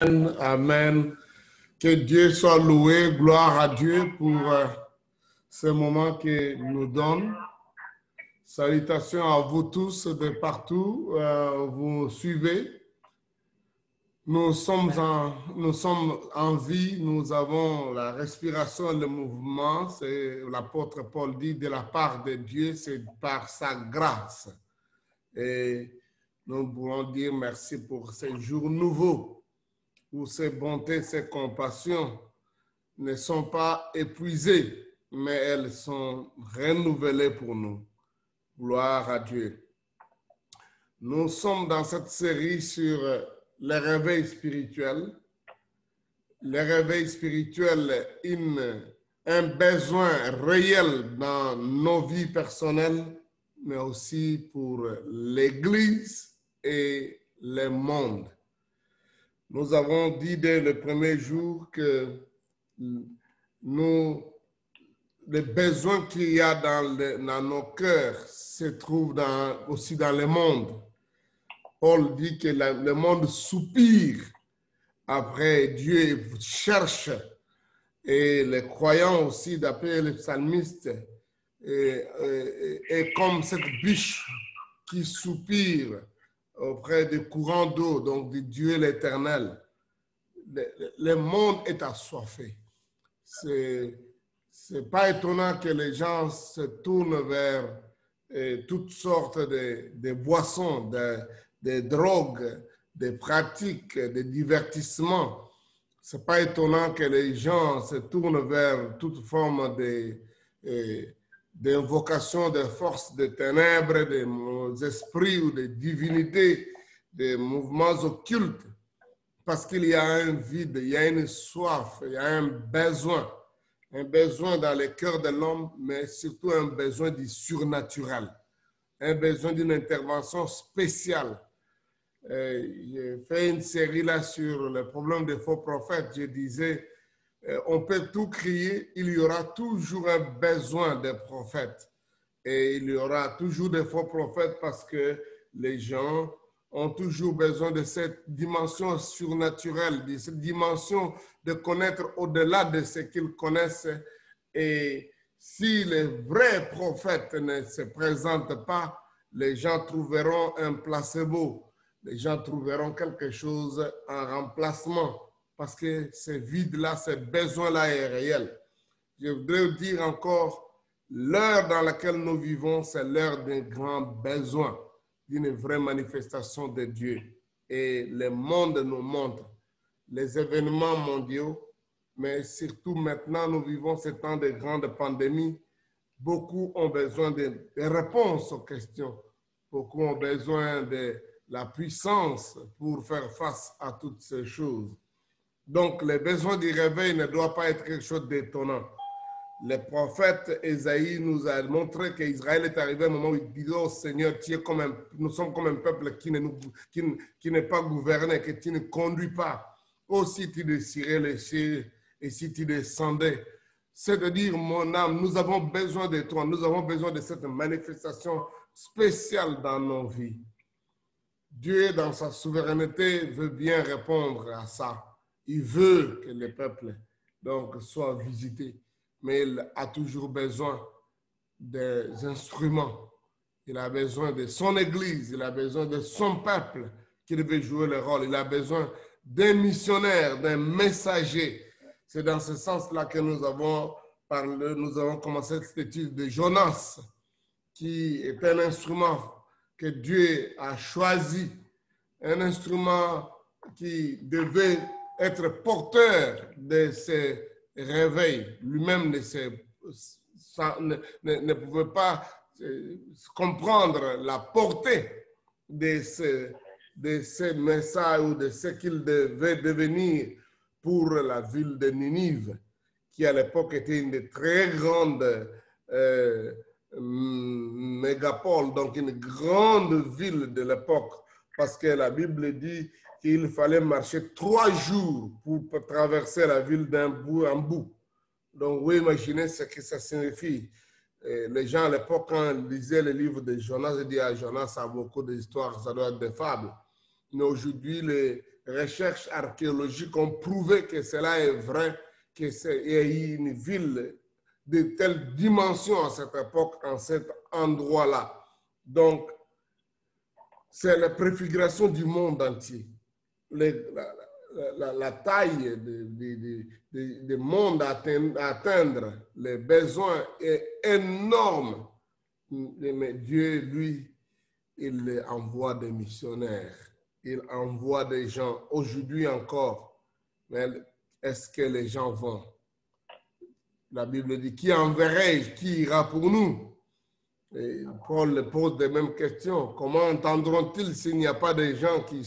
Amen. Que Dieu soit loué. Gloire à Dieu pour ce moment qu'il nous donne. Salutations à vous tous de partout. Vous suivez. Nous sommes en vie. Nous avons la respiration, le mouvement. C'est l'apôtre Paul dit de la part de Dieu, c'est par sa grâce. Et nous voulons dire merci pour ces jours nouveaux, où ces bontés, ces compassions ne sont pas épuisées, mais elles sont renouvelées pour nous. Gloire à Dieu. Nous sommes dans cette série sur le réveil spirituel. Le réveil spirituel, un besoin réel dans nos vies personnelles, mais aussi pour l'Église et le monde. Nous avons dit dès le premier jour que les besoins qu'il y a dans nos cœurs se trouvent aussi dans le monde. Paul dit que le monde soupire après Dieu, cherche, et les croyants aussi, d'après le psalmiste, est comme cette biche qui soupire auprès des courants d'eau, donc de Dieu l'Éternel. Le monde est assoiffé. C'est pas étonnant que les gens se tournent vers toutes sortes de boissons, de drogues, des pratiques, des divertissements. C'est pas étonnant que les gens se tournent vers toute forme d'invocation des forces des ténèbres, des esprits ou des divinités, des mouvements occultes, parce qu'il y a un vide, il y a une soif, il y a un besoin dans le cœur de l'homme, mais surtout un besoin du surnaturel, un besoin d'une intervention spéciale. J'ai fait une série là sur le problème des faux prophètes. Je disais, on peut tout crier, il y aura toujours un besoin des prophètes. Et il y aura toujours des faux prophètes parce que les gens ont toujours besoin de cette dimension surnaturelle, de cette dimension de connaître au-delà de ce qu'ils connaissent. Et si les vrais prophètes ne se présentent pas, les gens trouveront un placebo. Les gens trouveront quelque chose en remplacement parce que ce vide-là, ce besoin-là est réel. Je voudrais dire encore, l'heure dans laquelle nous vivons, c'est l'heure d'un grand besoin, d'une vraie manifestation de Dieu. Et le monde nous montre les événements mondiaux, mais surtout maintenant, nous vivons ce temps de grande pandémie. Beaucoup ont besoin de réponses aux questions. Beaucoup ont besoin de la puissance pour faire face à toutes ces choses. Donc, les besoins du réveil ne doivent pas être quelque chose d'étonnant. Le prophète Ésaïe nous a montré qu'Israël est arrivé à un moment où il dit, oh Seigneur, nous sommes comme un peuple qui n'est pas gouverné, que tu ne conduis pas. Oh, si tu désirais les cieux et si tu descendais. C'est-à-dire, mon âme, nous avons besoin de toi, nous avons besoin de cette manifestation spéciale dans nos vies. Dieu, dans sa souveraineté, veut bien répondre à ça. Il veut que le peuple soit visité, mais il a toujours besoin des instruments. Il a besoin de son Église, il a besoin de son peuple qui devait jouer le rôle. Il a besoin d'un missionnaire, d'un messager. C'est dans ce sens-là que nous avons commencé cette étude de Jonas, qui est un instrument que Dieu a choisi, un instrument qui devait être porteur de ce réveil. Lui-même ne pouvait pas comprendre la portée de ce message ou de ce qu'il devait devenir pour la ville de Ninive, qui à l'époque était une des très grandes mégapole, donc une grande ville de l'époque, parce que la Bible dit qu'il fallait marcher 3 jours pour traverser la ville d'un bout en bout. Donc, vous imaginez ce que ça signifie. Les gens à l'époque, quand ils lisaient le livre de Jonas, ils disaient, ah, Jonas a beaucoup d'histoires, ça doit être des fables. Mais aujourd'hui, les recherches archéologiques ont prouvé que cela est vrai, qu'il y a eu une ville de telle dimension à cette époque, en cet endroit-là. Donc, c'est la préfiguration du monde entier. La taille du monde à atteindre, les besoins est énorme. Mais Dieu, lui, il envoie des missionnaires, il envoie des gens. Aujourd'hui encore, mais est-ce que les gens vont? La Bible dit, qui enverrai-je? Qui ira pour nous? Et Paul pose les mêmes questions. Comment entendront-ils s'il n'y a pas de gens qui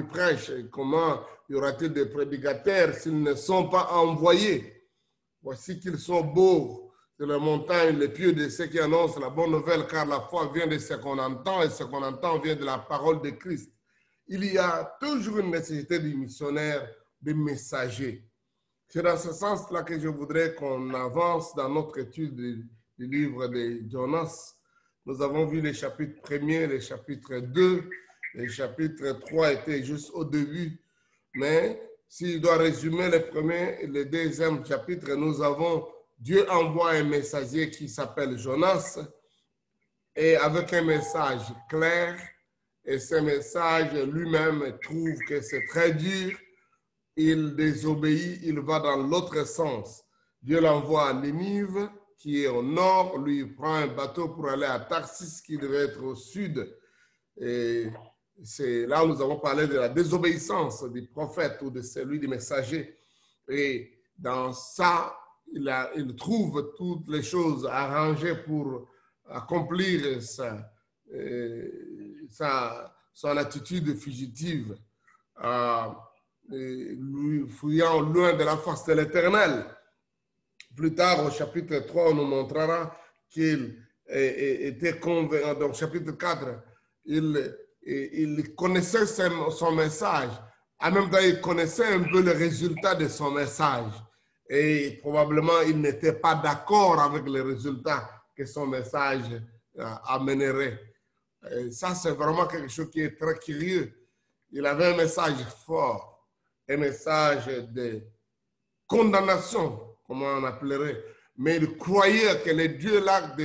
prêchent? Comment y aura-t-il des prédicateurs s'ils ne sont pas envoyés? Voici qu'ils sont beaux sur les montagnes, les pieds de ceux qui annoncent la bonne nouvelle, car la foi vient de ce qu'on entend et ce qu'on entend vient de la parole de Christ. Il y a toujours une nécessité de missionnaires, de messagers. C'est dans ce sens-là que je voudrais qu'on avance dans notre étude du livre de Jonas. Nous avons vu les chapitres 1er, les chapitres 2, les chapitres 3 étaient juste au début. Mais s'il doit résumer le premier et le deuxième chapitre, nous avons Dieu envoie un messager qui s'appelle Jonas et avec un message clair. Et ce message lui-même trouve que c'est très dur. Il désobéit, il va dans l'autre sens. Dieu l'envoie à Ninive, qui est au nord. Lui, il prend un bateau pour aller à Tarsis, qui devait être au sud. Et c'est là où nous avons parlé de la désobéissance du prophète ou de celui du messager. Et dans ça, il trouve toutes les choses arrangées pour accomplir son attitude fugitive. Fuyant loin de la face de l'Éternel. Plus tard, au chapitre 3, on nous montrera qu'il était convaincu. Donc, chapitre 4, il connaissait son message. En même temps, il connaissait un peu le résultat de son message. Et probablement, il n'était pas d'accord avec les résultats que son message amènerait. Et ça, c'est vraiment quelque chose qui est très curieux. Il avait un message fort. Un message de condamnation, comme on appellerait. Mais il croyait que le Dieu-là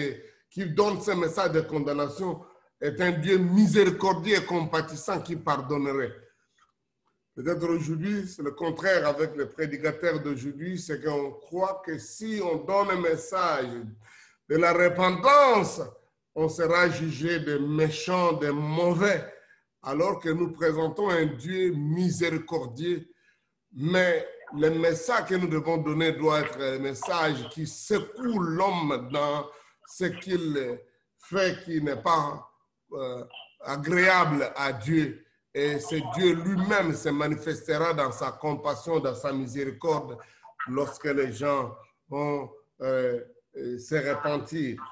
qui donne ce message de condamnation est un Dieu miséricordieux et compatissant qui pardonnerait. Peut-être aujourd'hui, c'est le contraire avec les prédicateurs d'aujourd'hui, c'est qu'on croit que si on donne un message de la repentance, on sera jugé de méchant, de mauvais, alors que nous présentons un Dieu miséricordieux. Mais le message que nous devons donner doit être un message qui secoue l'homme dans ce qu'il fait qui n'est pas agréable à Dieu. Et c'est Dieu lui-même se manifestera dans sa compassion, dans sa miséricorde, lorsque les gens vont se repentir.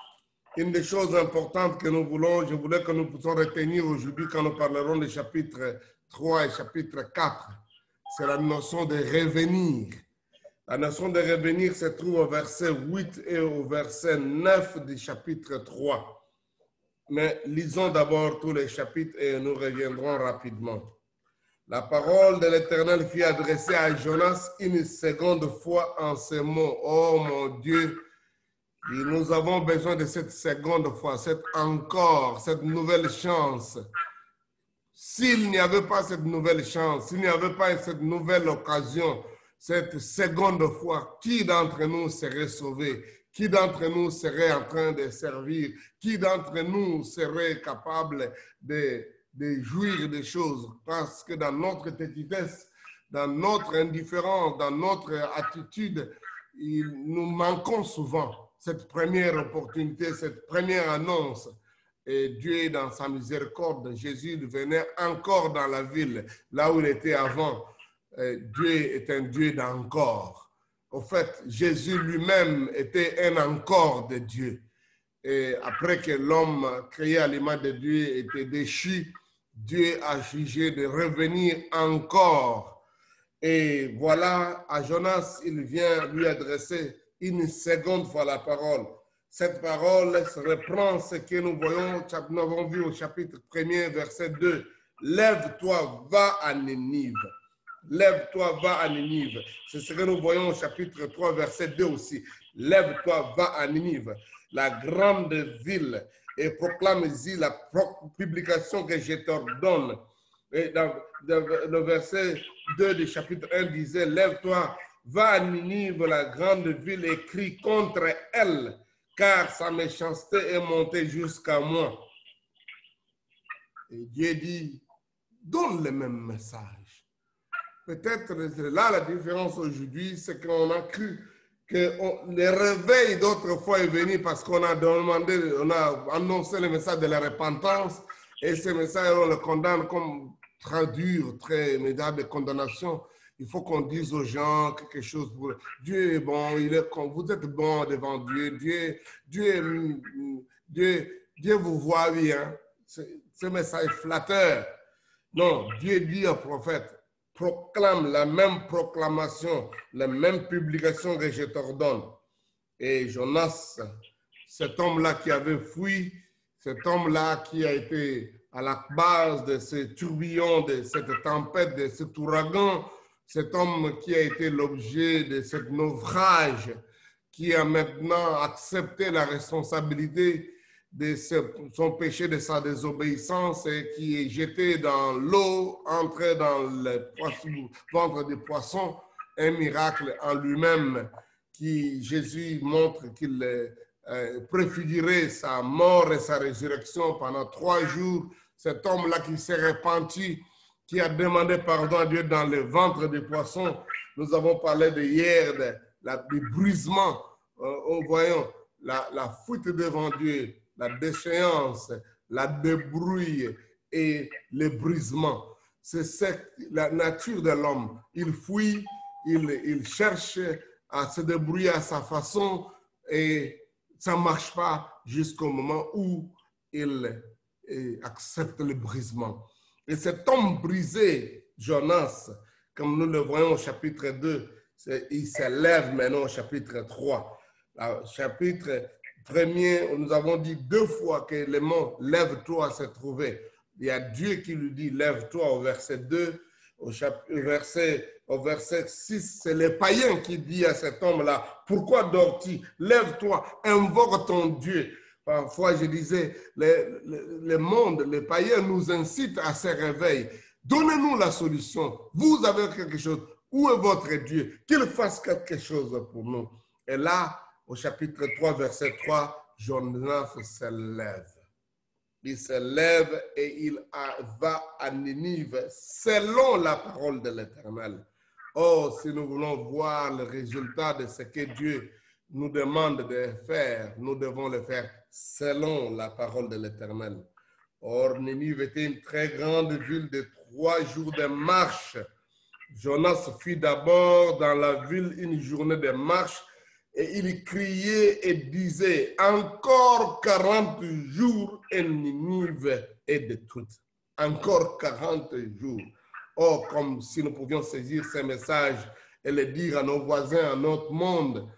Une des choses importantes que je voulais que nous puissions retenir aujourd'hui quand nous parlerons des chapitres 3 et chapitre 4, c'est la notion de revenir. La notion de revenir se trouve au verset 8 et au verset 9 du chapitre 3. Mais lisons d'abord tous les chapitres et nous reviendrons rapidement. La parole de l'Éternel fut adressée à Jonas une seconde fois en ces mots. Oh mon Dieu, nous avons besoin de cette seconde fois, cette nouvelle chance. S'il n'y avait pas cette nouvelle chance, s'il n'y avait pas cette nouvelle occasion, cette seconde fois, qui d'entre nous serait sauvé? Qui d'entre nous serait en train de servir? Qui d'entre nous serait capable de jouir des choses? Parce que dans notre petitesse, dans notre indifférence, dans notre attitude, nous manquons souvent cette première opportunité, cette première annonce. Et Dieu, dans sa miséricorde, Jésus venait encore dans la ville, là où il était avant. Dieu est un Dieu d'encore. Au fait, Jésus lui-même était un encore de Dieu. Et après que l'homme créé à l'image de Dieu était déchu, Dieu a jugé de revenir encore. Et voilà, à Jonas, il vient lui adresser une seconde fois la parole. Cette parole reprend ce que nous avons vu au chapitre 1er, verset 2. lève-toi, va à Ninive. Lève-toi, va à Ninive. C'est ce que nous voyons au chapitre 3, verset 2 aussi. Lève-toi, va à Ninive, la grande ville, et proclame-y la publication que je t'ordonne. Et dans le verset 2 du chapitre 1 disait, lève-toi, va à Ninive, la grande ville, et crie contre elle, car sa méchanceté est montée jusqu'à moi. Et Dieu dit, donne le même message. Peut-être là la différence aujourd'hui, c'est qu'on a cru que le réveil d'autrefois est venu parce qu'on a demandé, on a annoncé le message de la repentance et ce message, on le condamne comme très dur, très médias de condamnation. Il faut qu'on dise aux gens quelque chose pour Dieu est bon, vous êtes bon devant Dieu. Dieu vous voit bien. Ce message flatteur. Non, Dieu dit au prophète, proclame la même proclamation, la même publication que je t'ordonne. Et Jonas, cet homme-là qui avait fui, cet homme-là qui a été à la base de ce tourbillon, de cette tempête, de cet ouragan, cet homme qui a été l'objet de ce naufrage, qui a maintenant accepté la responsabilité de son péché, de sa désobéissance et qui est jeté dans l'eau, entré dans le ventre des poissons, un miracle en lui-même qui Jésus montre qu'il préfigurait sa mort et sa résurrection pendant 3 jours. Cet homme-là qui s'est repenti, qui a demandé pardon à Dieu dans le ventre des poissons. Nous avons parlé de hier, du brisement. Voyons la fuite devant Dieu, la déchéance, la débrouille et le brisement. C'est la nature de l'homme. Il fuit, il cherche à se débrouiller à sa façon et ça ne marche pas jusqu'au moment où il accepte le brisement. Et cet homme brisé, Jonas, comme nous le voyons au chapitre 2, il s'élève maintenant au chapitre 3. Au chapitre 1er, nous avons dit 2 fois que le mot « lève-toi » s'est trouvé. Il y a Dieu qui lui dit « lève-toi » au verset 2. Au verset 6, c'est le païen qui dit à cet homme-là, « Pourquoi dors-tu? Lève-toi, invoque ton Dieu. » Parfois, je disais, le monde, les païens nous incitent à se réveiller. Donnez-nous la solution. Vous avez quelque chose. Où est votre Dieu? Qu'il fasse quelque chose pour nous. Et là, au chapitre 3, verset 3, Jonas se lève. Il se lève et il va à Ninive selon la parole de l'Éternel. Oh, si nous voulons voir le résultat de ce que Dieu nous demande de faire, nous devons le faire selon la parole de l'Éternel. Or, Ninive était une très grande ville de 3 jours de marche. Jonas fit d'abord dans la ville une journée de marche et il criait et disait, encore 40 jours et Ninive est détruite. Encore 40 jours. Oh, comme si nous pouvions saisir ces messages et les dire à nos voisins, à notre monde.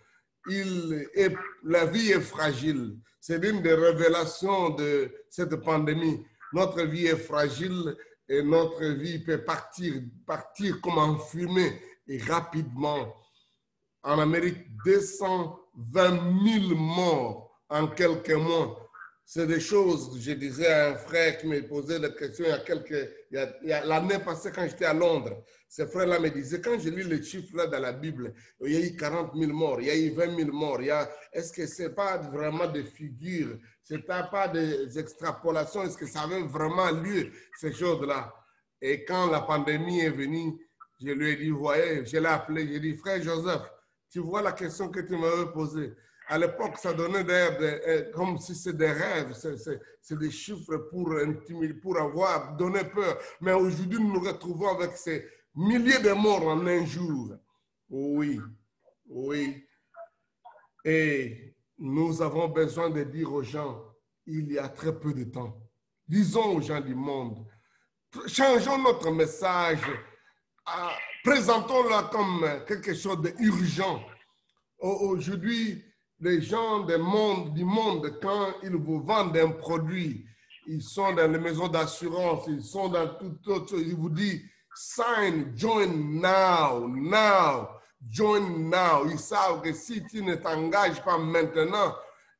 La vie est fragile. C'est l'une des révélations de cette pandémie. Notre vie est fragile et notre vie peut partir comme en fumée et rapidement. En Amérique, 220 000 morts en quelques mois. C'est des choses, je disais à un frère qui me posait la question l'année passée quand j'étais à Londres. Ce frère-là me disait, quand je lis les chiffres là dans la Bible, il y a eu 40 000 morts, il y a eu 20 000 morts. Est-ce que ce n'est pas vraiment des figures? Ce n'est pas des extrapolations? Est-ce que ça avait vraiment lieu, ces choses-là? Et quand la pandémie est venue, je lui ai dit, vous voyez, je l'ai appelé, j'ai dit, frère Joseph, tu vois la question que tu m'avais posée. À l'époque, ça donnait comme si c'est des rêves, c'est des chiffres pour intimider, pour donner peur. Mais aujourd'hui, nous nous retrouvons avec ces milliers de morts en un jour. Oui, oui. Et nous avons besoin de dire aux gens, il y a très peu de temps. Disons aux gens du monde, changeons notre message, présentons-le comme quelque chose d'urgent. Aujourd'hui, les gens du monde, quand ils vous vendent un produit, ils sont dans les maisons d'assurance, ils sont dans toute autre chose. Il vous dit, sign, join now, now, join now. Ils savent que si tu ne t'engages pas maintenant,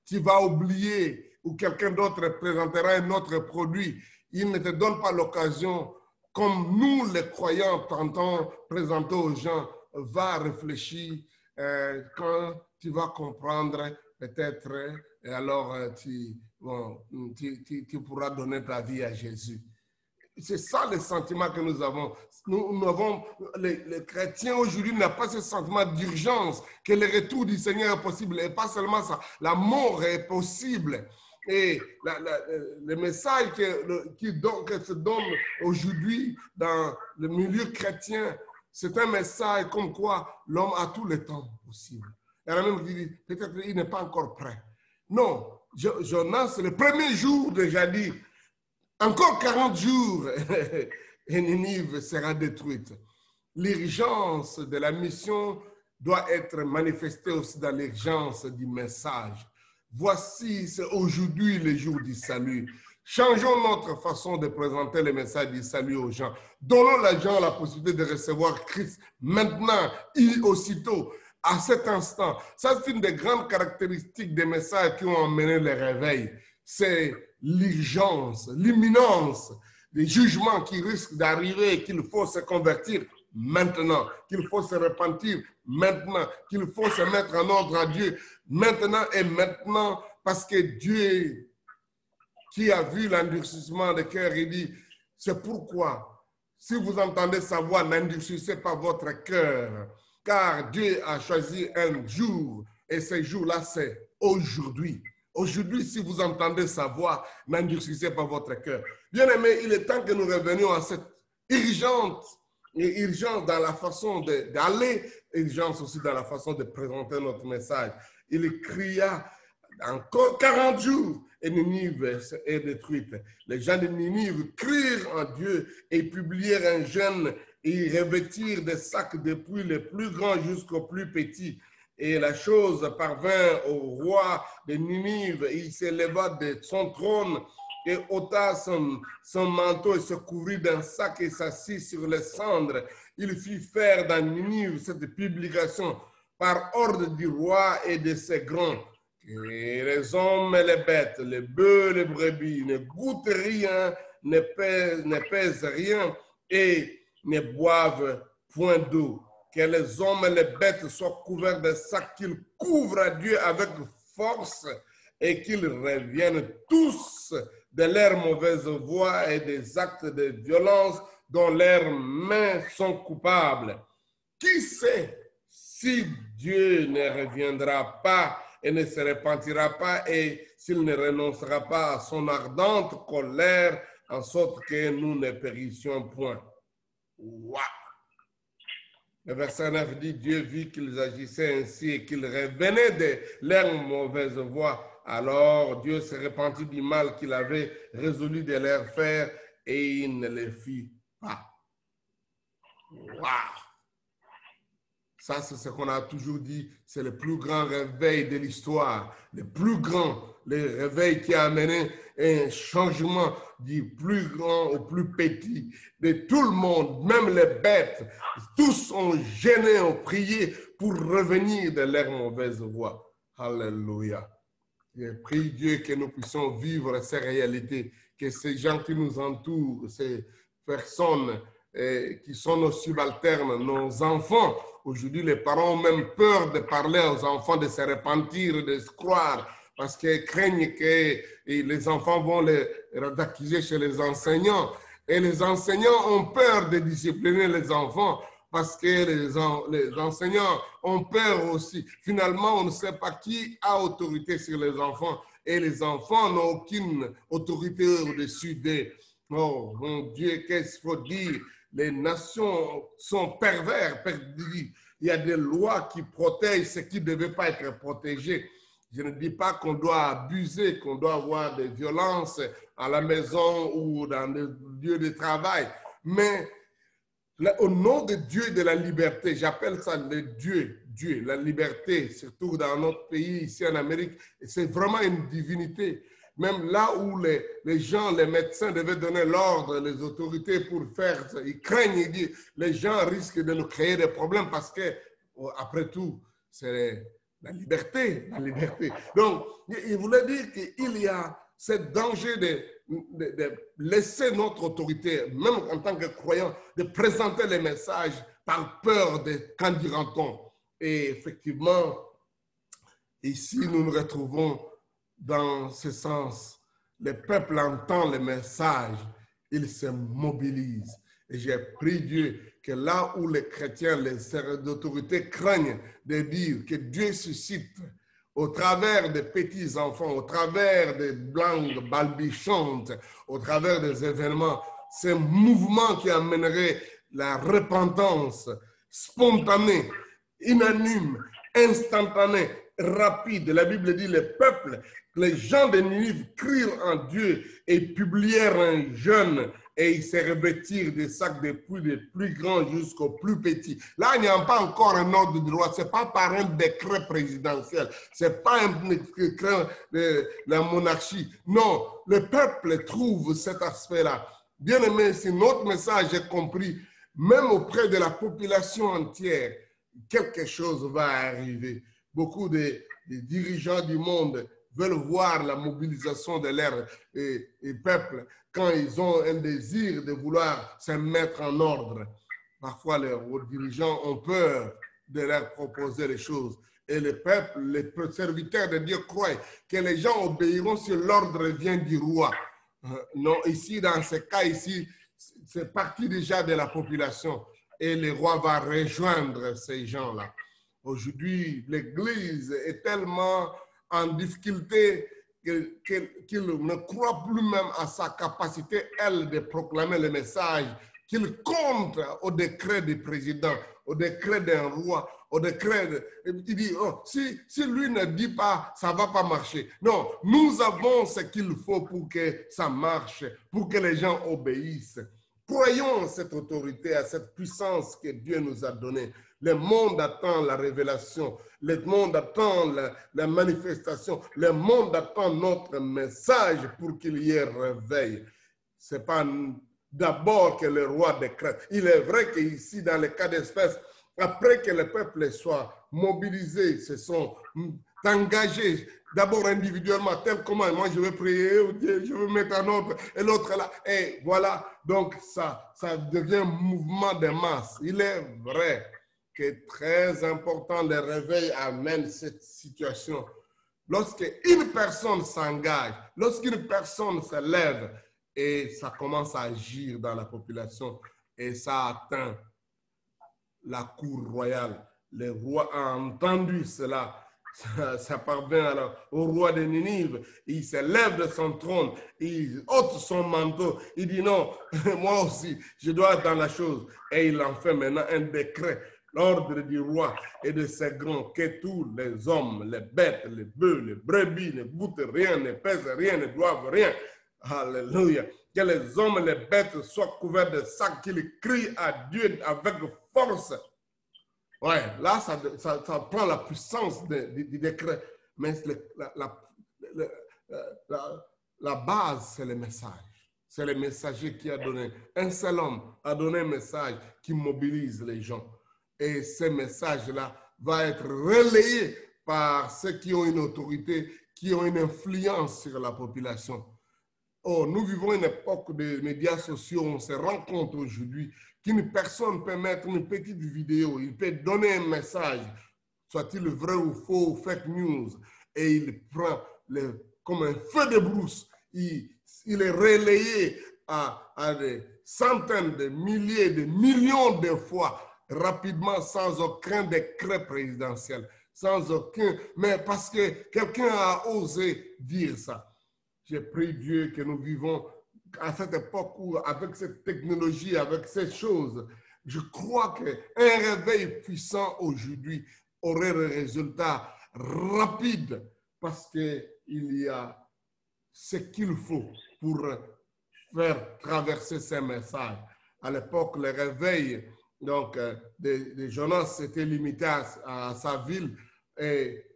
tu vas oublier ou quelqu'un d'autre présentera un autre produit. Ils ne te donnent pas l'occasion, comme nous les croyants tentons présenter aux gens, va réfléchir quand tu vas comprendre peut-être, et alors tu pourras donner ta vie à Jésus. C'est ça le sentiment que nous avons. Nous avons les chrétiens aujourd'hui n'ont pas ce sentiment d'urgence, que le retour du Seigneur est possible. Et pas seulement ça, la mort est possible. Et le message qui se donne aujourd'hui dans le milieu chrétien, c'est un message comme quoi l'homme a tout le temps possible. Il y en a même qui disent, peut-être qu'il n'est pas encore prêt. Non, Jonas, le premier jour déjà dit, encore 40 jours et Ninive sera détruite. L'urgence de la mission doit être manifestée aussi dans l'urgence du message. Voici, c'est aujourd'hui le jour du salut. Changeons notre façon de présenter le message du salut aux gens. Donnons aux gens la possibilité de recevoir Christ maintenant et aussitôt, à cet instant. Ça, c'est une des grandes caractéristiques des messages qui ont amené le réveil. C'est l'urgence, l'imminence des jugements qui risquent d'arriver et qu'il faut se convertir maintenant, qu'il faut se repentir maintenant, qu'il faut se mettre en ordre à Dieu maintenant et maintenant, parce que Dieu qui a vu l'endurcissement de cœur, il dit, c'est pourquoi, si vous entendez sa voix, n'endurcissez pas votre cœur, car Dieu a choisi un jour, et ce jour-là, c'est aujourd'hui. Aujourd'hui, si vous entendez sa voix, n'endurcissez pas votre cœur. Bien-aimés, il est temps que nous revenions à cette urgence dans la façon d'aller, urgence aussi dans la façon de présenter notre message. Il cria encore 40 jours et Ninive est détruite. Les gens de Ninive crient en Dieu et publièrent un jeûne et ils revêtirent des sacs depuis les plus grands jusqu'aux plus petits. Et la chose parvint au roi de Ninive. Il s'éleva de son trône et ôta son manteau et se couvrit d'un sac et s'assit sur les cendres. Il fit faire dans Ninive cette publication par ordre du roi et de ses grands. Et les hommes et les bêtes, les bœufs et les brebis ne goûtent rien, ne pèsent rien et ne boivent point d'eau. Que les hommes et les bêtes soient couverts de sacs, qu'ils couvrent à Dieu avec force et qu'ils reviennent tous de leurs mauvaises voies et des actes de violence dont leurs mains sont coupables. Qui sait si Dieu ne reviendra pas et ne se repentira pas et s'il ne renoncera pas à son ardente colère en sorte que nous ne périssions point. Wow! Le verset 9 dit, Dieu vit qu'ils agissaient ainsi et qu'ils revenaient de leurs mauvaises voies. Alors Dieu se repentit du mal qu'il avait résolu de leur faire et il ne le fit pas. Wow! Ça, c'est ce qu'on a toujours dit, c'est le plus grand réveil de l'histoire, le plus grand, le réveil qui a amené un changement du plus grand au plus petit, de tout le monde, même les bêtes, tous ont gêné, ont prié pour revenir de leur mauvaise voie. Alléluia. Je prie Dieu que nous puissions vivre ces réalités, que ces gens qui nous entourent, ces personnes qui sont nos subalternes, nos enfants. Aujourd'hui, les parents ont même peur de parler aux enfants, de se repentir, de se croire, parce qu'ils craignent que les enfants vont les accuser chez les enseignants. Et les enseignants ont peur de discipliner les enfants, parce que les enseignants ont peur aussi. Finalement, on ne sait pas qui a autorité sur les enfants, et les enfants n'ont aucune autorité au-dessus d'eux. Oh, mon Dieu, qu'est-ce qu'il faut dire? Les nations sont pervers, perdus. Il y a des lois qui protègent ce qui ne devait pas être protégé. Je ne dis pas qu'on doit abuser, qu'on doit avoir des violences à la maison ou dans le lieu de travail. Mais au nom de Dieu et de la liberté, j'appelle ça le Dieu, la liberté, surtout dans notre pays, ici en Amérique, c'est vraiment une divinité. Même là où les gens, les médecins devaient donner l'ordre, les autorités pour faire ça, ils craignent, ils disent, les gens risquent de nous créer des problèmes parce que, après tout, c'est la liberté, la liberté. Donc, il voulait dire qu'il y a ce danger de laisser notre autorité, même en tant que croyant, de présenter les messages par peur de qu'en dira-t-on. Et effectivement, ici, nous nous retrouvons dans ce sens. Le peuple entend le message, il se mobilise. Et j'ai prié Dieu que là où les chrétiens, les autorités craignent de dire que Dieu suscite au travers des petits enfants, au travers des langues balbutiantes, au travers des événements, ces mouvements qui amèneraient la repentance spontanée, unanime, instantanée, rapide. La Bible dit les peuples, les gens de Ninive crient en Dieu et publièrent un jeûne et ils se revêtirent des sacs de pluie, des plus grands jusqu'aux plus petits. Là, il n'y a pas encore un ordre de loi. Ce n'est pas par un décret présidentiel. Ce n'est pas un décret de la monarchie. Non, le peuple trouve cet aspect-là. Bien aimé, si notre message est compris, même auprès de la population entière, quelque chose va arriver. Beaucoup de dirigeants du monde veulent voir la mobilisation de leur peuple quand ils ont un désir de vouloir se mettre en ordre. Parfois, les dirigeants ont peur de leur proposer les choses. Et le peuple, les serviteurs de Dieu croient que les gens obéiront si l'ordre vient du roi. Non, ici, dans ce cas ici, c'est parti déjà de la population. Et le roi va rejoindre ces gens-là. Aujourd'hui, l'Église est tellement en difficulté qu'il ne croit plus même à sa capacité, elle, de proclamer le message, qu'il compte au décret du président, au décret d'un roi, au décret. Il dit, oh, si lui ne dit pas, ça ne va pas marcher. Non, nous avons ce qu'il faut pour que ça marche, pour que les gens obéissent. Croyons à cette autorité, à cette puissance que Dieu nous a donnée. Le monde attend la révélation, le monde attend la manifestation, le monde attend notre message pour qu'il y ait réveil. Ce n'est pas d'abord que le roi décrète. Il est vrai qu'ici, dans le cas d'espèce, après que le peuple soit mobilisé, se sont engagés, d'abord individuellement, tel comment moi je vais prier, je vais mettre un autre, et l'autre là, et voilà, donc ça devient un mouvement de masse. Il est vrai que très important, le réveil amène cette situation. Lorsqu'une personne s'engage, lorsqu'une personne se lève, et ça commence à agir dans la population, et ça atteint la cour royale. Le roi a entendu cela. Ça parvient alors au roi de Ninive. Il se lève de son trône, il ôte son manteau. Il dit non, moi aussi, je dois être dans la chose. Et il en fait maintenant un décret. L'ordre du roi et de ses grands, que tous les hommes, les bêtes, les bœufs, les brebis ne goûtent rien, ne pèsent rien, ne doivent rien. Alléluia. Que les hommes et les bêtes soient couverts de sacs, qu'ils crient à Dieu avec force. Ouais, là, ça prend la puissance du décret. Mais la base, c'est le message. C'est le messager qui a donné. Un seul homme a donné un message qui mobilise les gens. Et ce message-là va être relayé par ceux qui ont une autorité, qui ont une influence sur la population. Oh, nous vivons une époque de médias sociaux, on se rend compte aujourd'hui qu'une personne peut mettre une petite vidéo, il peut donner un message, soit-il vrai ou faux, ou fake news, et il prend comme un feu de brousse, il est relayé à des centaines de milliers, de millions de fois, rapidement, sans aucun décret présidentiel, sans aucun, mais parce que quelqu'un a osé dire ça. J'ai prié Dieu que nous vivons à cette époque où, avec cette technologie, avec ces choses, je crois qu'un réveil puissant aujourd'hui aurait un résultat rapide parce qu'il y a ce qu'il faut pour faire traverser ces messages. À l'époque, le réveil de Jonas s'était limité à sa ville,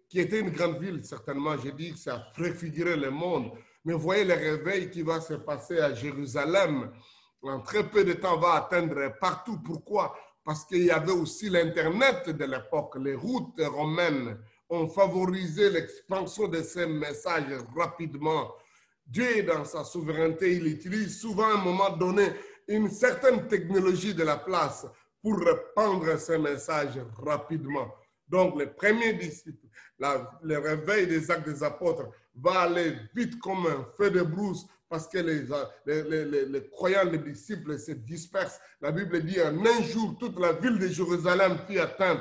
qui était une grande ville, certainement. J'ai dit que ça préfigurait le monde. Mais voyez le réveil qui va se passer à Jérusalem. En très peu de temps, va atteindre partout. Pourquoi? Parce qu'il y avait aussi l'Internet de l'époque. Les routes romaines ont favorisé l'expansion de ces messages rapidement. Dieu, dans sa souveraineté, il utilise souvent à un moment donné une certaine technologie de la place pour répandre ces messages rapidement. Donc, les premiers disciples, le réveil des actes des apôtres va aller vite comme un feu de brousse parce que les croyants, les disciples se dispersent. La Bible dit en un jour, toute la ville de Jérusalem fut atteinte.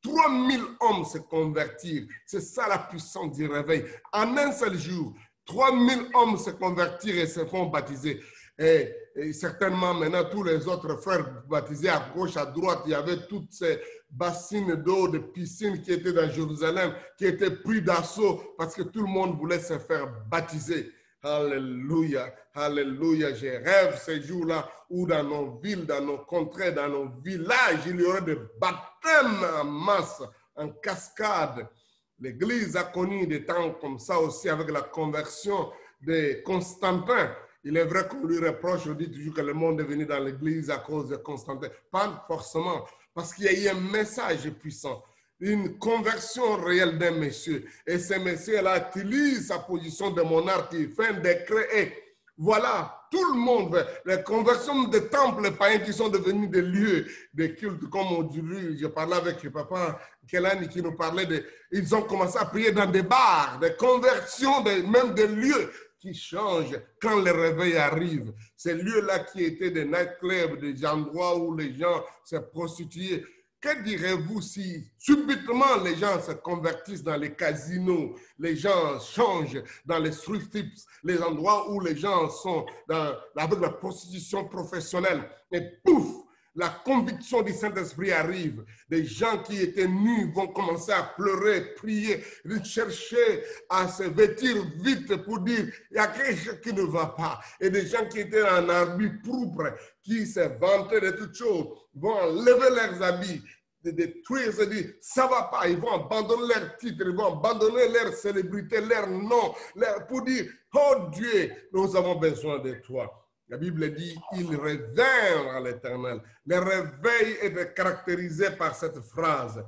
3000 hommes se convertirent. C'est ça la puissance du réveil. En un seul jour, 3000 hommes se convertirent et se font baptiser. Et certainement maintenant tous les autres frères baptisés à gauche, à droite, il y avait toutes ces bassines d'eau, de piscines qui étaient dans Jérusalem, qui étaient pris d'assaut parce que tout le monde voulait se faire baptiser. Alléluia, alléluia. Je rêve ces jours-là où dans nos villes, dans nos contrées, dans nos villages, il y aurait des baptêmes en masse, en cascade. L'Église a connu des temps comme ça aussi avec la conversion de Constantin. Il est vrai qu'on lui reproche, on dit toujours que le monde est venu dans l'Église à cause de Constantin. Pas forcément, parce qu'il y a eu un message puissant, une conversion réelle d'un monsieur. Et ce monsieur-là utilise sa position de monarque, il fait un décret et voilà, tout le monde, les conversions des temples païens qui sont devenus des lieux de culte, comme on dit, je parlais avec papa Kelani qui nous parlait ils ont commencé à prier dans des bars, des conversions, même des lieux qui changent quand le réveil arrive. Ces lieux-là qui étaient des nightclubs, des endroits où les gens se prostituaient. Que direz-vous si subitement les gens se convertissent dans les casinos, les gens changent dans les strip tips, les endroits où les gens sont avec la prostitution professionnelle et pouf, la conviction du Saint-Esprit arrive. Des gens qui étaient nus vont commencer à pleurer, prier, chercher à se vêtir vite pour dire il y a quelque chose qui ne va pas. Et des gens qui étaient en habit propre, qui se vantaient de toutes choses, vont enlever leurs habits, de détruire, se dire ça ne va pas. Ils vont abandonner leur titre, ils vont abandonner leur célébrité, leur nom, pour dire oh Dieu, nous avons besoin de toi. La Bible dit, ils revinrent à l'Éternel. Le réveil est caractérisé par cette phrase.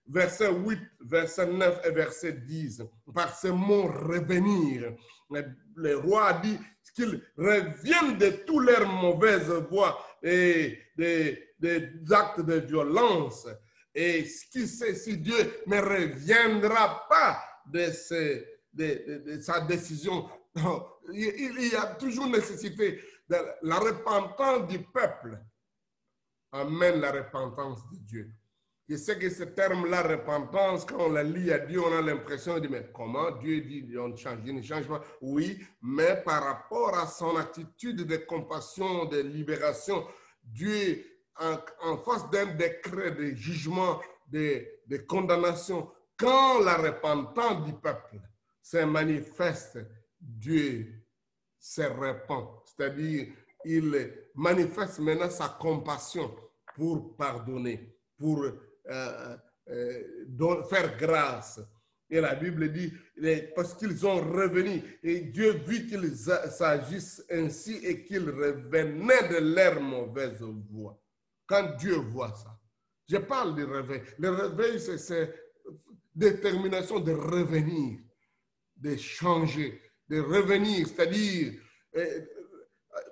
Verset 8, verset 9 et verset 10. Par ce mot revenir, le roi dit qu'ils reviennent de toutes leurs mauvaises voies et des actes de violence. Et qui sait si Dieu ne reviendra pas de sa décision. Il y a toujours nécessité. La repentance du peuple amène la repentance de Dieu. Je sais que ce terme-là, repentance, quand on la lit à Dieu, on a l'impression de mais comment Dieu dit on change, il ne change pas. Oui, mais par rapport à son attitude de compassion, de libération, Dieu, en face d'un décret de jugement, de condamnation, quand la repentance du peuple se manifeste, Dieu se répand. C'est-à-dire, il manifeste maintenant sa compassion pour pardonner, pour faire grâce. Et la Bible dit, parce qu'ils ont revenu, et Dieu vit qu'ils s'agissent ainsi et qu'ils revenaient de leur mauvaise voie. Quand Dieu voit ça, je parle du réveil. Le réveil, c'est cette détermination de revenir, de changer, de revenir, c'est-à-dire,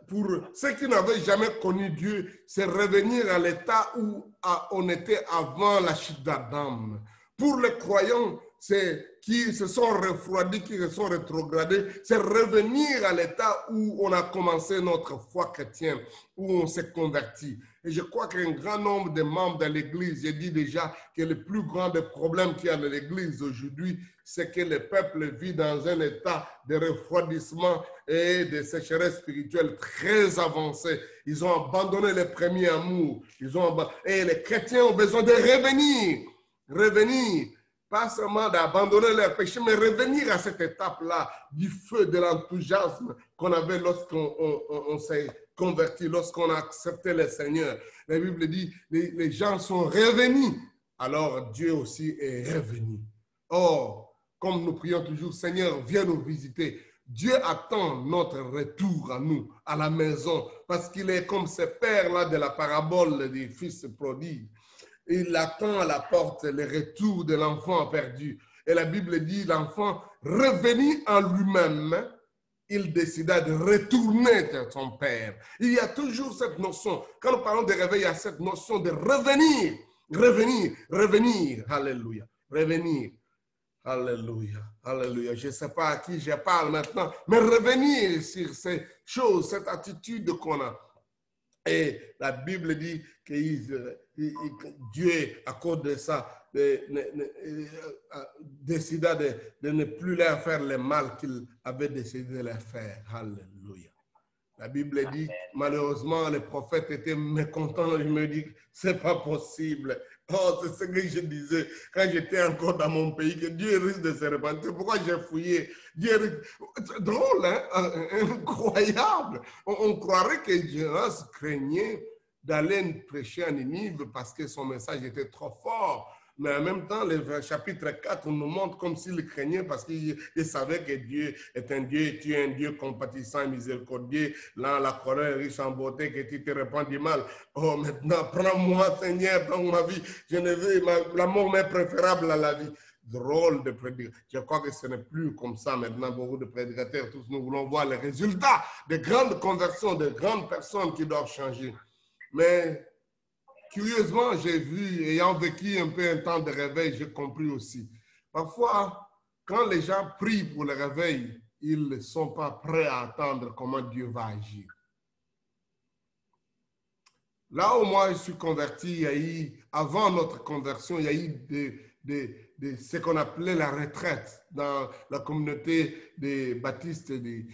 pour ceux qui n'avaient jamais connu Dieu, c'est revenir à l'état où on était avant la chute d'Adam. Pour les croyants, c'est qui se sont refroidis, qui se sont rétrogradés, c'est revenir à l'état où on a commencé notre foi chrétienne, où on s'est converti. Et je crois qu'un grand nombre de membres de l'Église, j'ai dit déjà que le plus grand des problèmes qu'il y a dans l'Église aujourd'hui, c'est que le peuple vit dans un état de refroidissement et de sécheresse spirituelle très avancé. Ils ont abandonné le premier amour. Et les chrétiens ont besoin de revenir. Pas seulement d'abandonner leur péché, mais revenir à cette étape-là du feu, de l'enthousiasme qu'on avait lorsqu'on s'est converti, lorsqu'on a accepté le Seigneur. La Bible dit, les gens sont revenus. Alors Dieu aussi est revenu. Or, comme nous prions toujours, Seigneur, viens nous visiter. Dieu attend notre retour à nous, à la maison, parce qu'il est comme ce père-là de la parabole des fils prodiges. Il attend à la porte le retour de l'enfant perdu. Et la Bible dit, l'enfant revenu en lui-même, il décida de retourner vers son père. Il y a toujours cette notion, quand nous parlons de réveil, il y a cette notion de revenir, revenir, revenir. Alléluia, revenir. Alléluia, alléluia. Je ne sais pas à qui je parle maintenant, mais revenir sur ces choses, cette attitude qu'on a. Et la Bible dit que Dieu, à cause de ça, décida de ne plus leur faire le mal qu'il avait décidé de leur faire. Alléluia. La Bible dit, malheureusement, les prophètes étaient mécontents. Il me dit, c'est pas possible. Oh, c'est ce que je disais quand j'étais encore dans mon pays, que Dieu risque de se repentir. Pourquoi j'ai fouillé? Drôle, hein? Incroyable. On croirait que Jonas craignait d'aller prêcher à Ninive parce que son message était trop fort. Mais en même temps, le chapitre 4 nous montre comme s'il craignait parce qu'il savait que Dieu est un Dieu, tu es un Dieu compatissant et miséricordieux. Là, la colère riche en beauté, que tu te répands du mal. Oh, maintenant, prends-moi, Seigneur, dans ma vie. Je ne veux, la mort m'est préférable à la vie. Drôle de prédicateur. Je crois que ce n'est plus comme ça maintenant. Beaucoup de prédicateurs, tous nous voulons voir les résultats de grandes conversions, de grandes personnes qui doivent changer. Mais curieusement, j'ai vu, ayant vécu un peu un temps de réveil, j'ai compris aussi. Parfois, quand les gens prient pour le réveil, ils ne sont pas prêts à attendre comment Dieu va agir. Là où moi je suis converti, il y a eu, avant notre conversion, il y a eu ce qu'on appelait la retraite dans la communauté des baptistes de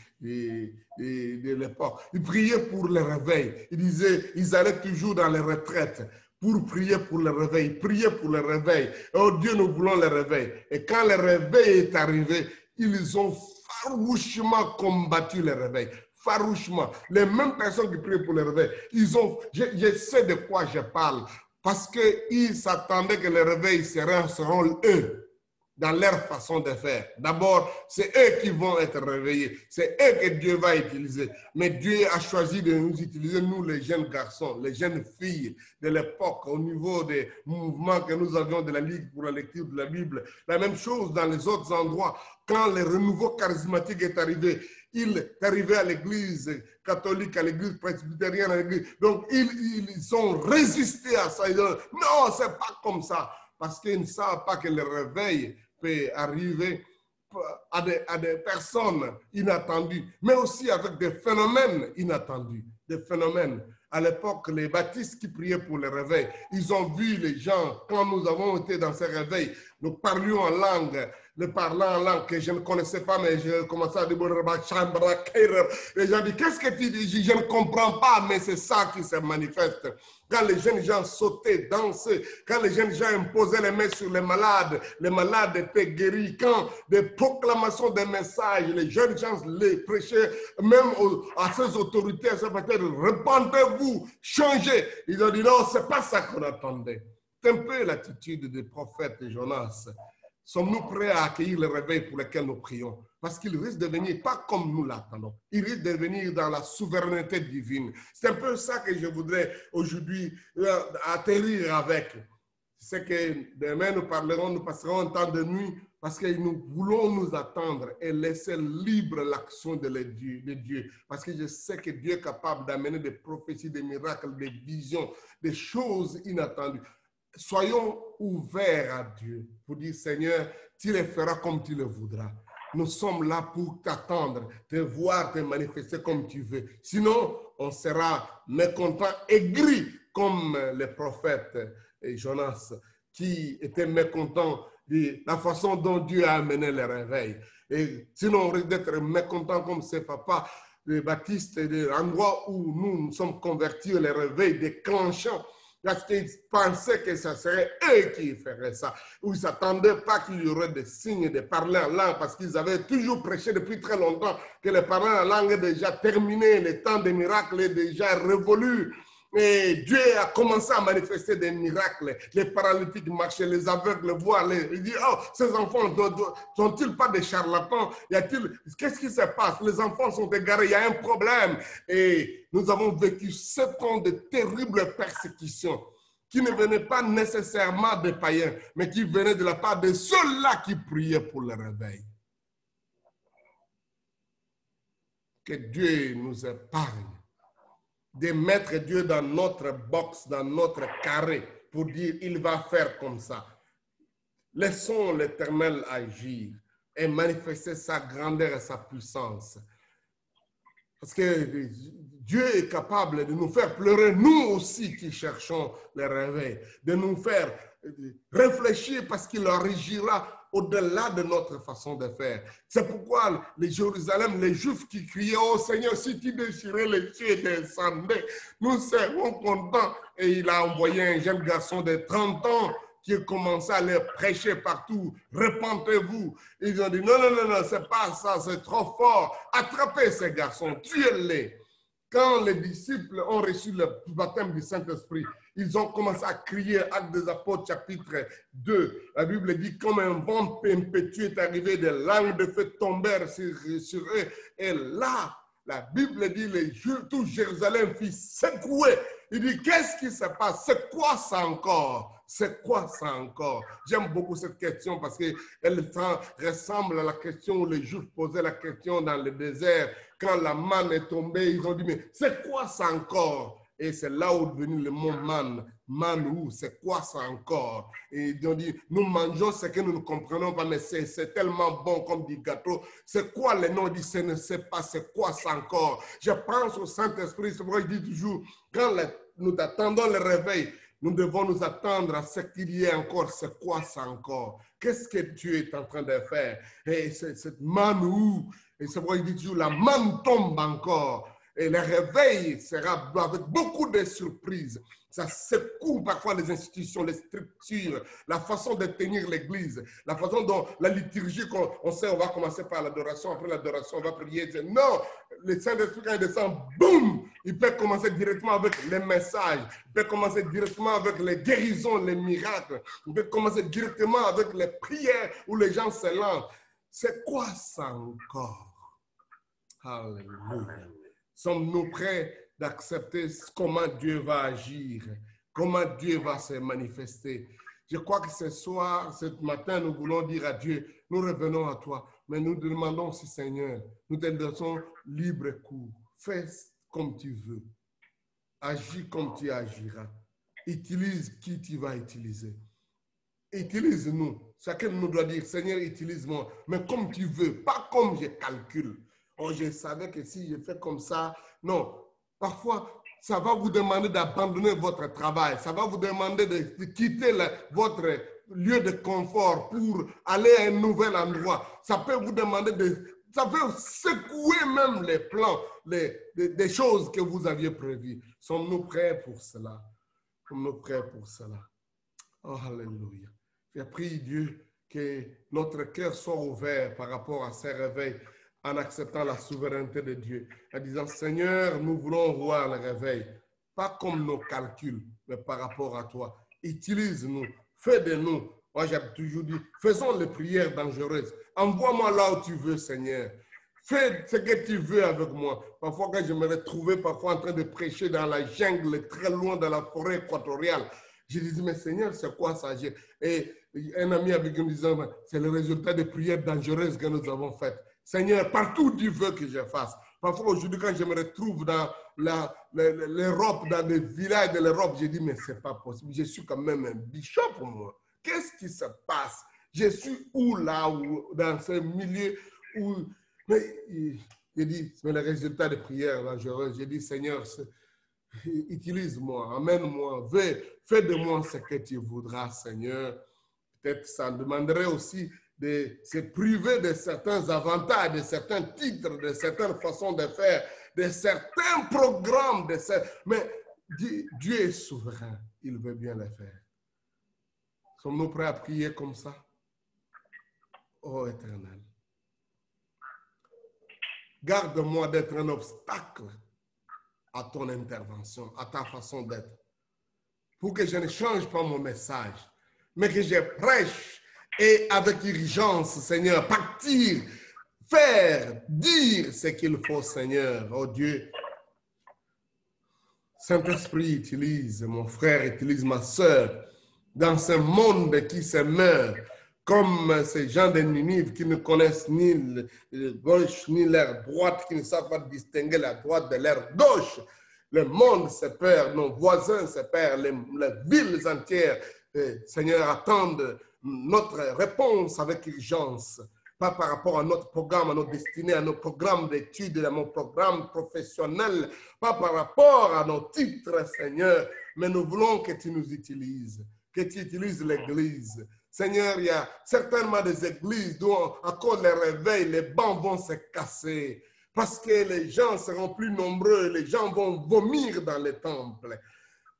l'époque. Ils priaient pour le réveil. Ils disaient, ils allaient toujours dans les retraites pour prier pour le réveil, prier pour le réveil. Oh Dieu, nous voulons le réveil. Et quand le réveil est arrivé, ils ont farouchement combattu le réveil. Farouchement. Les mêmes personnes qui prient pour le réveil, je sais de quoi je parle. Parce qu'ils s'attendaient que le réveil seront eux, dans leur façon de faire. D'abord, c'est eux qui vont être réveillés. C'est eux que Dieu va utiliser. Mais Dieu a choisi de nous utiliser, nous les jeunes garçons, les jeunes filles de l'époque, au niveau des mouvements que nous avions de la Ligue pour la lecture de la Bible. La même chose dans les autres endroits. Quand le renouveau charismatique est arrivé, il est arrivé à l'église catholique, à l'église presbytérienne, à l'église. Donc, ils ont résisté à ça. Ils ont dit, non, c'est pas comme ça. Parce qu'ils ne savent pas que le réveil peut arriver à des personnes inattendues, mais aussi avec des phénomènes inattendus. Des phénomènes. À l'époque, les baptistes qui priaient pour le réveil, ils ont vu les gens, quand nous avons été dans ces réveils, nous parlions en langue, le parlant en langue que je ne connaissais pas, mais je commençais à dire, les gens disent, qu'est-ce que tu dis? Je ne comprends pas, mais c'est ça qui se manifeste. Quand les jeunes gens sautaient, dansaient, quand les jeunes gens imposaient les mains sur les malades étaient guéris, quand des proclamations des messages, les jeunes gens les prêchaient, même à ces autorités, à ces pasteurs, repentez-vous, changez. Ils ont dit, non, ce n'est pas ça qu'on attendait. C'est un peu l'attitude des prophètes Jonas. Sommes-nous prêts à accueillir le réveil pour lequel nous prions? Parce qu'il risque de venir pas comme nous l'attendons. Il risque de venir dans la souveraineté divine. C'est un peu ça que je voudrais aujourd'hui atterrir avec. C'est que demain nous passerons un temps de nuit parce que nous voulons nous attendre et laisser libre l'action de Dieu. Parce que je sais que Dieu est capable d'amener des prophéties, des miracles, des visions, des choses inattendues. Soyons ouverts à Dieu pour dire, Seigneur, tu les feras comme tu le voudras. Nous sommes là pour t'attendre, te voir, te manifester comme tu veux. Sinon, on sera mécontent, aigri comme le prophète Jonas, qui était mécontent de la façon dont Dieu a amené le réveil. Et sinon, on risque d'être mécontent comme ses papas, les baptistes, de l'endroit où nous sommes convertis, le réveil déclenchant. Parce qu'ils pensaient que ce serait eux qui feraient ça. Ou ils ne s'attendaient pas qu'il y aurait des signes de parler en langue parce qu'ils avaient toujours prêché depuis très longtemps que le parler en langue est déjà terminé, le temps des miracles est déjà révolu. Et Dieu a commencé à manifester des miracles. Les paralytiques marchaient, les aveugles voient. Il dit, oh, ces enfants ne sont-ils pas des charlatans? Qu'est-ce qui se passe? Les enfants sont égarés, il y a un problème. Et nous avons vécu 7 ans de terribles persécutions qui ne venaient pas nécessairement des païens, mais qui venaient de la part de ceux-là qui priaient pour le réveil. Que Dieu nous épargne de mettre Dieu dans notre box, dans notre carré, pour dire il va faire comme ça. Laissons l'Éternel agir et manifester sa grandeur et sa puissance. Parce que Dieu est capable de nous faire pleurer, nous aussi qui cherchons le réveil, de nous faire réfléchir parce qu'il agira au-delà de notre façon de faire. C'est pourquoi les Jérusalem, les Juifs qui criaient, oh Seigneur, si tu déchirais les cieux et descendais, nous serons contents. Et il a envoyé un jeune garçon de 30 ans qui a commencé à leur prêcher partout. Repentez-vous. Ils ont dit, non, non, non, non, c'est pas ça, c'est trop fort. Attrapez ces garçons, tuez-les. Quand les disciples ont reçu le baptême du Saint-Esprit, ils ont commencé à crier, Actes des Apôtres, chapitre 2. La Bible dit, comme un vent impétueux est arrivé, des langues de feu tombèrent sur eux. Et là, la Bible dit, tout Jérusalem fut secoué. Il dit, qu'est-ce qui se passe? C'est quoi ça encore? C'est quoi ça encore? J'aime beaucoup cette question parce qu'elle ressemble à la question où les Juifs posaient la question dans le désert. Quand la manne est tombée, ils ont dit, mais c'est quoi ça encore? Et c'est là où est venu le mot manne. Manne où? C'est quoi ça encore? Et ils ont dit, nous mangeons ce que nous ne comprenons pas, mais c'est tellement bon comme du gâteau. C'est quoi le nom? Il dit, je ne sais pas, c'est quoi ça encore? Je pense au Saint-Esprit, c'est pourquoi il dit toujours, quand nous attendons le réveil, nous devons nous attendre à ce qu'il y ait encore. C'est quoi ça encore? Qu'est-ce que Dieu est en train de faire? Et cette manne où? Et c'est pourquoi il dit toujours, la manne tombe encore. Et le réveil sera avec beaucoup de surprises. Ça secoue parfois les institutions, les structures, la façon de tenir l'église, la façon dont la liturgie, on sait, on va commencer par l'adoration, après l'adoration, on va prier. Non, le Saint-Esprit, quand il descend, boum, il peut commencer directement avec les messages, il peut commencer directement avec les guérisons, les miracles, il peut commencer directement avec les prières où les gens se lancent. C'est quoi ça encore? Alléluia. Sommes-nous prêts d'accepter comment Dieu va agir, comment Dieu va se manifester? Je crois que ce soir, ce matin, nous voulons dire à Dieu, nous revenons à toi, mais nous demandons aussi, Seigneur, nous te laissons libre cours. Fais comme tu veux. Agis comme tu agiras. Utilise qui tu vas utiliser. Utilise-nous. Chacun nous doit dire, Seigneur, utilise-moi, mais comme tu veux, pas comme je calcule. Oh, je savais que si je fais comme ça, non. Parfois, ça va vous demander d'abandonner votre travail. Ça va vous demander de quitter votre lieu de confort pour aller à un nouvel endroit. Ça peut vous demander ça peut secouer même les plans, des choses que vous aviez prévues. Sommes-nous prêts pour cela? Sommes-nous prêts pour cela? Oh, alléluia. J'ai prié Dieu que notre cœur soit ouvert par rapport à ces réveils en acceptant la souveraineté de Dieu, en disant, Seigneur, nous voulons voir le réveil, pas comme nos calculs, mais par rapport à toi. Utilise-nous, fais de nous. Moi, j'ai toujours dit, faisons les prières dangereuses. Envoie-moi là où tu veux, Seigneur. Fais ce que tu veux avec moi. Parfois, quand je me retrouvais parfois en train de prêcher dans la jungle, très loin de la forêt équatoriale, je disais, mais Seigneur, c'est quoi ça? Et un ami avec nous disait, c'est le résultat des prières dangereuses que nous avons faites. Seigneur, partout tu veux que je fasse. Parfois, aujourd'hui, quand je me retrouve dans l'Europe, dans des villages de l'Europe, je dis, mais ce n'est pas possible. Je suis quand même un bishop pour moi. Qu'est-ce qui se passe? Je suis où là, dans ce milieu où... Mais je dis, c'est le résultat des prières dangereuses. Je dis, Seigneur, utilise-moi, amène-moi, fais de moi ce que tu voudras, Seigneur. Peut-être ça demanderait aussi de se priver de certains avantages, de certains titres, de certaines façons de faire, de certains programmes. Mais Dieu est souverain, il veut bien le faire. Sommes-nous prêts à prier comme ça? Ô Éternel, garde-moi d'être un obstacle à ton intervention, à ta façon d'être. Pour que je ne change pas mon message, mais que je prêche et avec urgence, Seigneur, partir, faire, dire ce qu'il faut, Seigneur. Oh Dieu, Saint-Esprit, utilise mon frère, utilise ma sœur dans ce monde qui se meurt, comme ces gens de Ninive qui ne connaissent ni la gauche ni l'air droite, qui ne savent pas distinguer la droite de l'air gauche. Le monde se perd, nos voisins se perdent, les villes entières, Seigneur, attendent notre réponse avec urgence. Pas par rapport à notre programme, à notre destinée, à nos programmes d'études, à nos programmes professionnels, pas par rapport à nos titres, Seigneur, mais nous voulons que tu nous utilises, que tu utilises l'Église. Seigneur, il y a certainement des églises dont, à cause des réveils, les bancs vont se casser parce que les gens seront plus nombreux, les gens vont vomir dans les temples.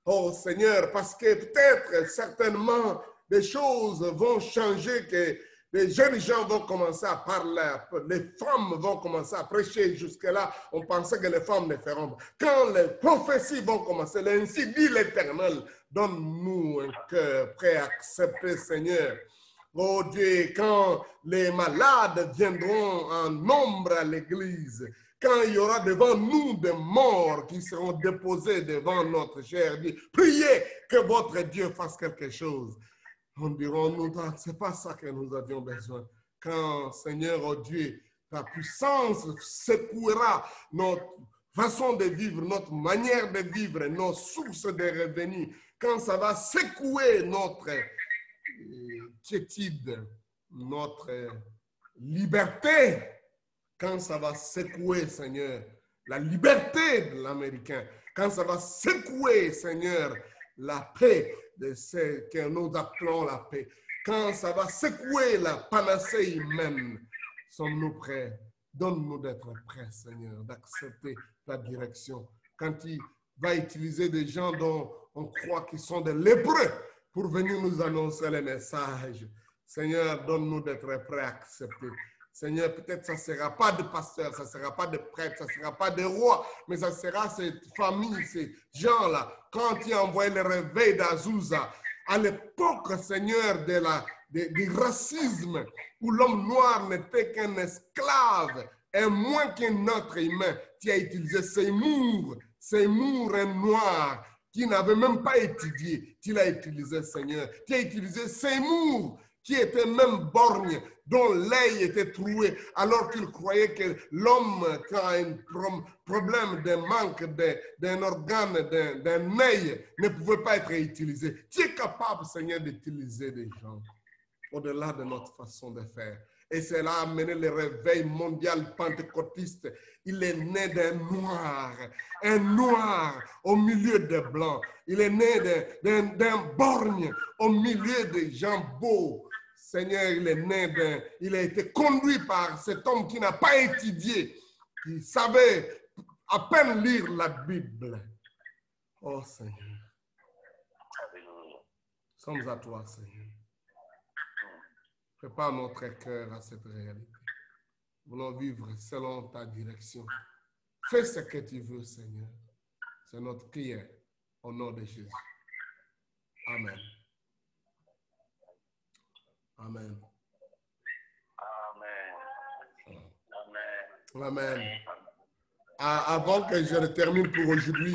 Oh Seigneur, parce que peut-être, certainement, des choses vont changer, que les jeunes gens vont commencer à parler, les femmes vont commencer à prêcher. Jusque-là, on pensait que les femmes ne feront pas. Quand les prophéties vont commencer, ainsi dit l'Éternel, donne-nous un cœur prêt à accepter, Seigneur. Oh Dieu, quand les malades viendront en nombre à l'église, quand il y aura devant nous des morts qui seront déposés devant notre chair, priez que votre Dieu fasse quelque chose. On dira, ce n'est pas ça que nous avions besoin. Quand, Seigneur, oh Dieu, ta puissance secouera notre façon de vivre, notre manière de vivre, nos sources de revenus, quand ça va secouer notre quiétude, notre liberté, quand ça va secouer, Seigneur, la liberté de l'Américain, quand ça va secouer, Seigneur, la paix de ce que nous appelons la paix, quand ça va secouer la panacée humaine, sommes-nous prêts? Donne-nous d'être prêts, Seigneur, d'accepter ta direction. Quand il va utiliser des gens dont on croit qu'ils sont des lépreux pour venir nous annoncer les messages, Seigneur, donne-nous d'être prêts à accepter. Seigneur, peut-être ça ne sera pas de pasteurs, ça ne sera pas de prêtres, ça ne sera pas de rois, mais ça sera cette famille, ces gens-là. Quand tu as envoyé le réveil d'Azusa, à l'époque, Seigneur, du racisme, où l'homme noir n'était qu'un esclave et moins qu'un autre humain, tu as utilisé Seymour, un noir, qui n'avait même pas étudié. Tu l'as utilisé, Seigneur. Tu as utilisé Seymour, qui était même borgne, dont l'œil était troué, alors qu'il croyait que l'homme qui a un problème de manque d'un organe, d'un œil, ne pouvait pas être utilisé. Tu es capable, Seigneur, d'utiliser des gens au-delà de notre façon de faire. Et cela a amené le réveil mondial pentecôtiste. Il est né d'un noir, un noir au milieu des blancs. Il est né d'un borgne au milieu des gens beaux. Seigneur, il a été conduit par cet homme qui n'a pas étudié, qui savait à peine lire la Bible. Oh Seigneur, sommes à toi, Seigneur. Prépare notre cœur à cette réalité. Nous voulons vivre selon ta direction. Fais ce que tu veux, Seigneur. C'est notre prière au nom de Jésus. Amen. Amen. Amen. Amen. Avant que je ne termine pour aujourd'hui,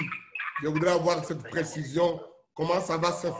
je voudrais avoir cette précision. Comment ça va se faire?